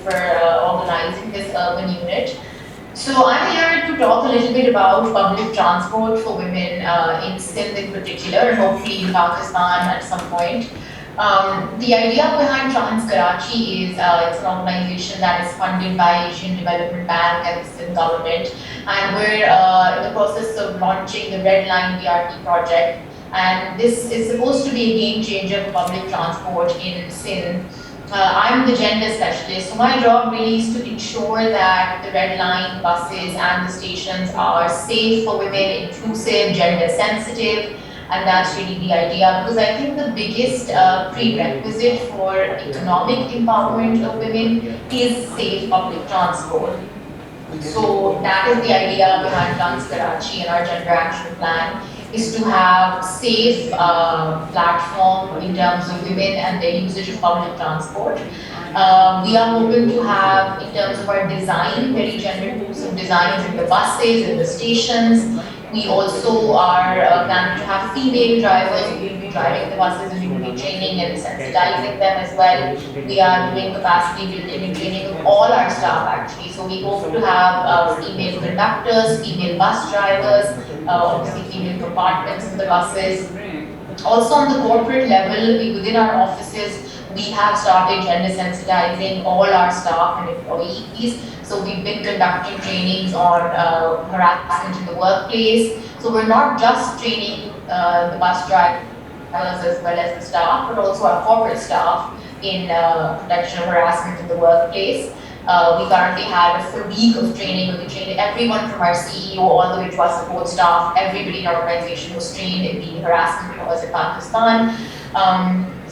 for organizing this urban unit. So I'm here to talk a little bit about public transport for women in Sindh in particular, and hopefully in Pakistan at some point. The idea behind Transkarachi is it's an organization that is funded by Asian Development Bank and the Sindh government, and we're in the process of launching the Red Line BRT project. And this is supposed to be a game changer for public transport in Sindh. I'm the gender specialist, so my job really is to ensure that the Red Line buses and the stations are safe for women, inclusive, gender sensitive, and that's really the idea, because I think the biggest prerequisite for economic empowerment of women is safe public transport. So that is the idea behind Transkarachi and our gender action plan, is to have safe platform in terms of women and their usage of public transport. We are hoping to have, in terms of our design, very gender inclusive designs in the buses, in the stations. We also are planning to have female drivers who will be driving the buses, and we will be training and sensitizing them as well. We are doing capacity building and training of all our staff actually. So we hope to have female conductors, female bus drivers, obviously female compartments in the buses. Also on the corporate level, within our offices, we have started gender sensitizing all our staff and employees. So we've been conducting trainings on harassment in the workplace. So we're not just training the bus drivers as well as the staff, but also our corporate staff in protection of harassment in the workplace. We currently had a full week of training where we trained everyone from our CEO all the way to our support staff. Everybody in our organization was trained in the harassment laws in Pakistan.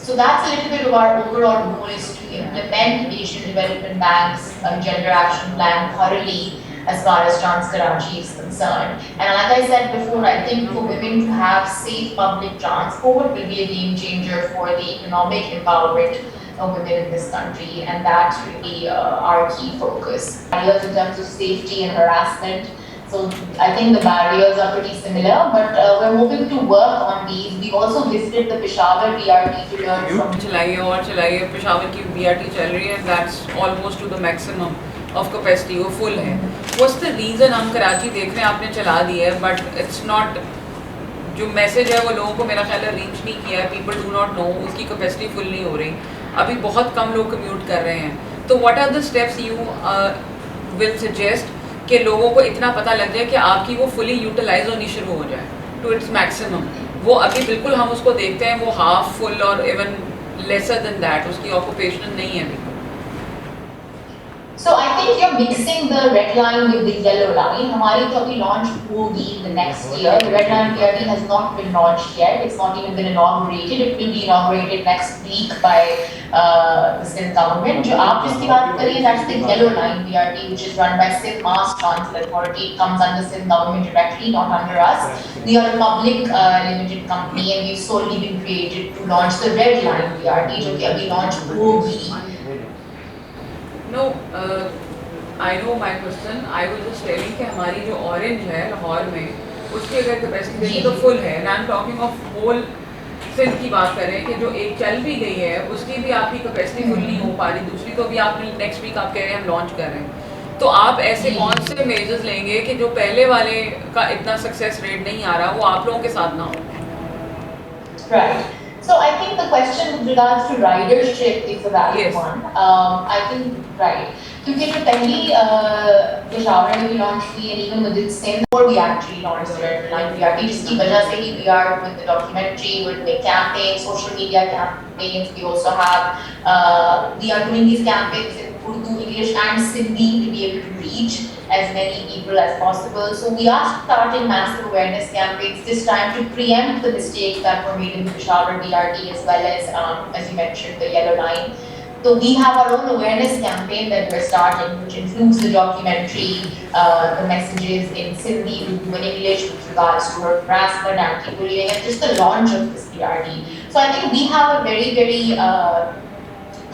So that's a little bit of our overall goal, is to implement Asian Development Bank's gender action plan thoroughly as far as Transkarachi is concerned. And like I said before, I think for women to have safe public transport will be a game changer for the economic empowerment of women in this country, and that's really our key focus. Barriers in terms of safety and harassment. So I think the barriers are pretty similar, but we're hoping to work on these. We also visited the Peshawar BRT to learn from. चलाइए और चलाइए पेशावर की BRT चल रही है, that's almost to the maximum of capacity, वो full है. What's the reason हम कराची देख रहे हैं, आपने चला दी है, but it's not, जो मैसेज है वो लोगों को मेरा ख्याल है रीच नहीं किया है, people do not know, उसकी कैपेसिटी फुल नहीं हो रही, अभी बहुत कम लोग कम्यूट कर रहे हैं. तो what are the steps you will suggest कि लोगों को इतना पता लग जाए कि आपकी वो फुली यूटिलाइज होनी शुरू हो जाए टू इट्स मैक्सिमम? वो अभी बिल्कुल हम उसको देखते हैं वो हाफ फुल और इवन लेसर देन दैट, उसकी ऑक्यूपेशन नहीं है अभी. So I think you're mixing the red line with the yellow line. Hamari to abhi launch hogi in the next year. The red line BRT has not been launched yet. It's not even been inaugurated. It will be inaugurated next week by the Sindh government. Jo aap jiski baat kar rahi hai, that's the yellow line BRT, which is run by Sindh Mass Transit Authority. It comes under Sindh government directly, not under us. We are a public limited company, and we've solely been created to launch the red line BRT, jo ki abhi launch hogi. No, I know my question. I was just telling कि हमारी जो orange है लाहौर में, उसकी अगर capacity देखिए तो full है. And I'm talking of whole Sindh की बात कर रहे हैं कि जो एक चल भी गई है उसकी भी आपकी कैपेसिटी फुल नहीं हो पा रही, दूसरी तो भी आप नेक्स्ट वीक आप कह रहे हैं हम लॉन्च कर रहे हैं. तो आप ऐसे कौन से मेजर्स लेंगे कि जो पहले वाले का इतना सक्सेस रेट नहीं आ रहा वो आप लोगों के साथ ना हो? Right. So I think the question with regards to ridership is a valid one. I think, right. क्योंकि जो पहली पेशावर में भी लॉन्च हुई, and even within Sindh, before we actually launched the Red Line BRT, जिसकी वजह से ही we are with the documentary, we're doing campaigns, social media campaigns. We also have, we are doing these campaigns in Urdu, English, and Sindhi to be able to reach as many people as possible. So we are starting massive awareness campaigns this time to preempt the mistakes that were made in the Peshawar BRT, as well as you mentioned, the yellow line. So we have our own awareness campaign that we're starting, which includes the documentary, the messages in Sindhi, Urdu and English with regards to harassment, anti-bullying, and just the launch of this BRT. So I think we have a very, very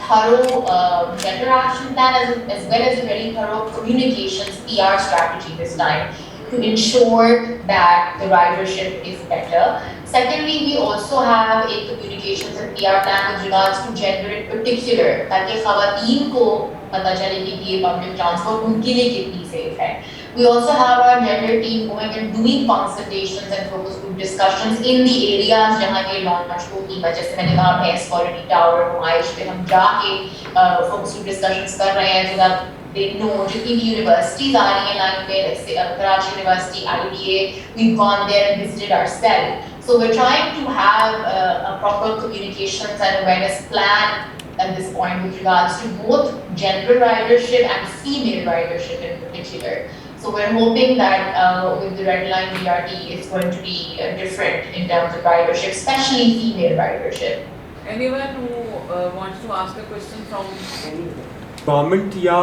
thorough gender action plan, as well as a very thorough communications PR strategy this time to ensure that the ridership is better. Secondly, we also have a communications and PR plan with regards to gender in particular, ताकि ख़वातीन को پتہ چلے کہ یہ public transport ان کے لیے کتنی سیف ہے. We also have our gender team going and doing consultations and focus group discussions in the areas جہاں یہ launch ہوگی. جیسے میں نے کہا بھینس کالونی ٹاور نمائش پہ ہم جا کے focus group discussions کر رہے ہیں, so that they know جتنی بھی یونیورسٹیز آ رہی ہیں لائن پہ, Karachi university, IDA, we've gone there and visited ourselves. So we're trying to have a proper communications and awareness plan at this point with regards to both gender ridership and female ridership in particular. So we're hoping that with the Red Line BRT, it's going to be different in terms of ridership, especially female ridership. Anyone who wants to ask a question from government یا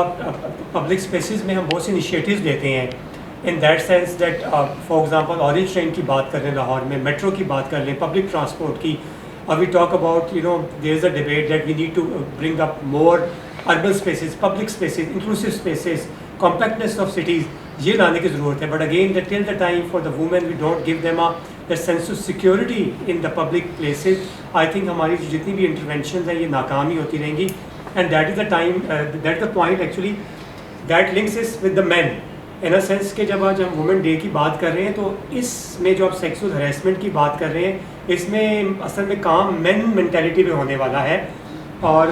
public species میں ہم بہت سے initiatives لیتے ہیں in that sense that for example orange train کی بات کر لیں لاہور میں, میٹرو کی بات کر لیں, پبلک ٹرانسپورٹ کی, اور we talk about there is a debate that we need to bring up more urban spaces, public spaces, inclusive spaces, compactness of cities, یہ لانے کی ضرورت ہے. But again till the time for the women we don't give them a sense of security in the public places. I think ہماری جتنی بھی interventions ہیں یہ ناکام ہی ہوتی رہیں گی. And that is the time, that is the point actually that links us with the men in a sense کہ جب آج ہم وومن ڈے کی بات کر رہے ہیں تو اس میں جو آپ سیکسول ہراسمنٹ کی بات کر رہے ہیں اس میں اصل میں کام مین مینٹیلٹی پہ ہونے والا ہے. اور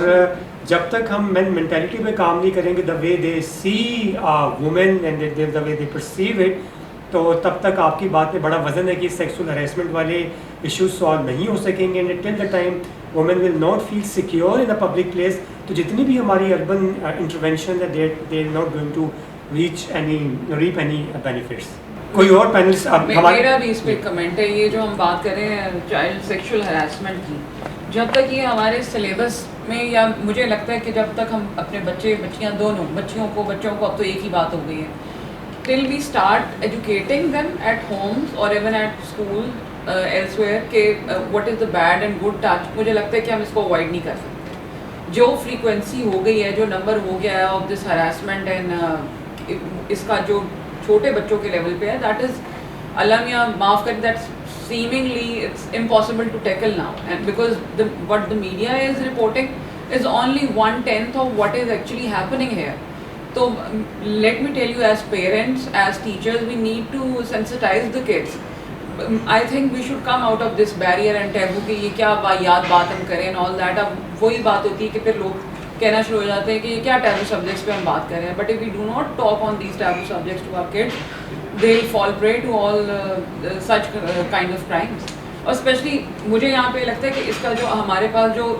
جب تک ہم مین مینٹیلٹی پہ کام نہیں کریں گے the way they see women and the way they perceive it, تو تب تک آپ کی بات میں بڑا وزن ہے کہ سیکسول ہراسمنٹ والے ایشوز سالو نہیں ہو سکیں گے. And till the time women will not feel secure in a public place, تو جتنی بھی ہماری اربن انٹروینشن ہے they are not going to reach reap any benefits. کوئی اور پینلس میرا بھی اس پہ کمنٹ ہے. یہ جو ہم بات کر رہے ہیں چائلڈ سیکشل ہراسمنٹ کی, جب تک یہ ہمارے سلیبس میں, یا مجھے لگتا ہے کہ جب تک ہم اپنے بچے بچیاں دونوں بچوں کو اب تو ایک ہی بات ہو گئی ہے, till we start educating them at homes or even at school elsewhere کہ what is the bad and good touch, مجھے لگتا ہے کہ ہم اس کو اوائڈ نہیں کر سکتے. جو فریکوینسی ہو گئی ہے, جو نمبر ہو گیا ہے آف دس ہراسمنٹ اینڈ اس کا جو چھوٹے بچوں کے لیول پہ ہے, دیٹ از اللہ میاں معاف کر, that seemingly it's impossible to tackle now, and because what the media is reporting is only 1/10 of what is actually happening here. So let me tell you, as parents, as teachers, we need to sensitize the kids. I think we should come out of this barrier and taboo کہ یہ کیا یاد بات ہم کریں and all that. اب وہی بات ہوتی ہے کہ پھر لوگ کہنا شروع ہو جاتے ہیں کہ یہ کیا taboo subjects پہ ہم بات کر رہے ہیں. But if we do not talk on these taboo subjects to our kids, they'll fall prey to all such kind of crimes. اور اسپیشلی مجھے یہاں پہ لگتا ہے کہ اس کا جو ہمارے پاس جو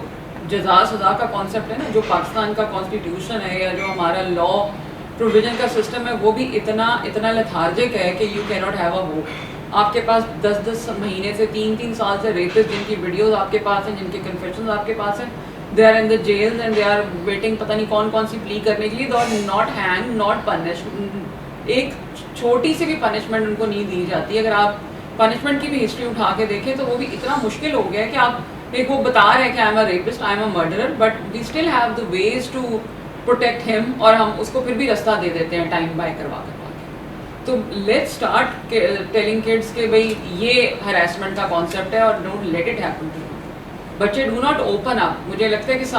جزا سزا کا کانسیپٹ ہے نا, جو پاکستان کا کانسٹیٹیوشن ہے یا جو ہمارا لا پروویژن کا سسٹم ہے, وہ بھی اتنا لیتھارجک ہے کہ یو کی ناٹ ہیو اے ووٹ. آپ کے پاس 10 مہینے سے 3 سال سے ریپسٹ جن کی ویڈیوز آپ کے پاس ہیں, جن کے کنفیشنز آپ کے پاس ہیں, they are in the jails and they are waiting پتہ نہیں کون سی پلی کرنے کے لیے. They are not hang, not punish. ایک چھوٹی سی بھی پنشمنٹ ان کو نہیں دی جاتی. اگر آپ پنشمنٹ کی بھی ہسٹری اٹھا کے دیکھیں تو وہ بھی اتنا مشکل ہو گیا ہے کہ آپ ایک وہ بتا رہے ہیں کہ I am a rapist, I am a murderer, but we still have the ways to protect them, اور ہم اس کو پھر بھی رستہ دے دیتے ہیں ٹائم بائی کروا کے. تو لیٹ اسٹارٹ ٹیلنگ کڈس کہ بھائی یہ ہراسمنٹ کا کانسیپٹ ہے اور don't let it happen to بچے. Do not open up. مجھے لگتا ہے کہ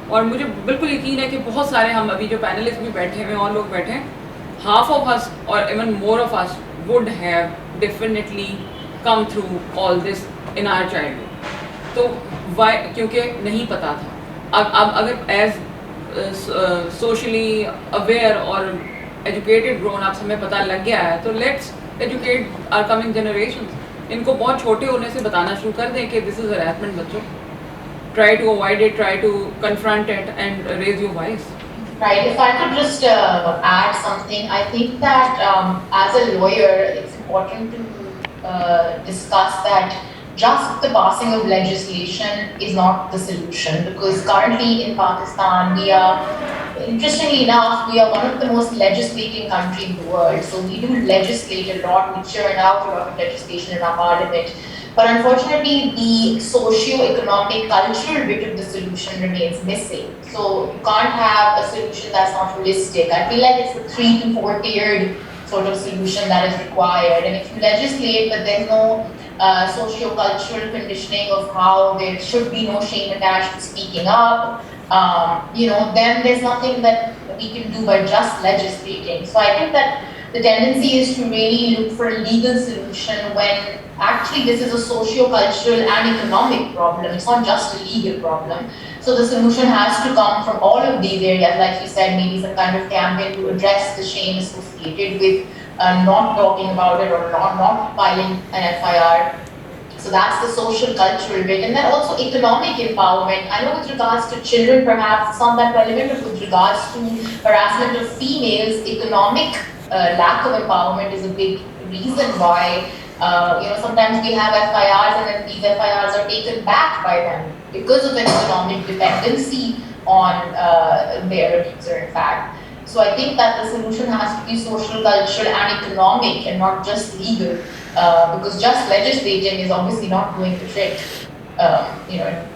اور مجھے بالکل یقین ہے کہ بہت سارے ہم ابھی جو پینلسٹ بھی بیٹھے ہوئے اور لوگ بیٹھے ہیں, half of us or even more of us would have definitely come through all this in our childhood. تو why, کیونکہ نہیں پتا تھا. اب اگر ایز سوشلی اویئر اور ایجوکیٹڈ گرون اپس ہمیں پتہ لگ گیا ہے, تو let's educate our coming generations. ان کو بہت چھوٹے ہونے سے بتانا شروع کر دیں کہ دس از ہراسمنٹ. بچوں, try to avoid it, try to confront it and raise your voice. Right, if I could just add something, I think that as a lawyer, it's important to discuss that just the passing of legislation is not the solution, because currently in Pakistan, we are, interestingly enough, we are one of the most legislating countries in the world. So we do legislate a lot, we churn out a lot of legislation in our parliament. But unfortunately, the socio-economic, cultural bit of the solution remains missing. So you can't have a solution that's not holistic. I feel like it's a 3 to 4 tiered sort of solution that is required. And if you legislate, but there's no socio-cultural conditioning of how there should be no shame attached to speaking up, then there's nothing that we can do by just legislating. So I think that the tendency is to really look for a legal solution when actually this is a socio-cultural and economic problem. It's not just a legal problem. So the solution has to come from all of these areas, like you said, maybe some kind of campaign to address the shame associated with not talking about it or not filing an FIR. So that's the social cultural bit. And then also economic empowerment. I know with regards to children, perhaps it's not that relevant, but with regards to harassment of females, economic lack of empowerment is a big reason why, sometimes we have FIRs and then these FIRs are taken back by them because of an economic dependency on their abuser, in fact. So I think that the solution has to be social, cultural, and economic, and not just legal, because just legislating is obviously not doing the trick.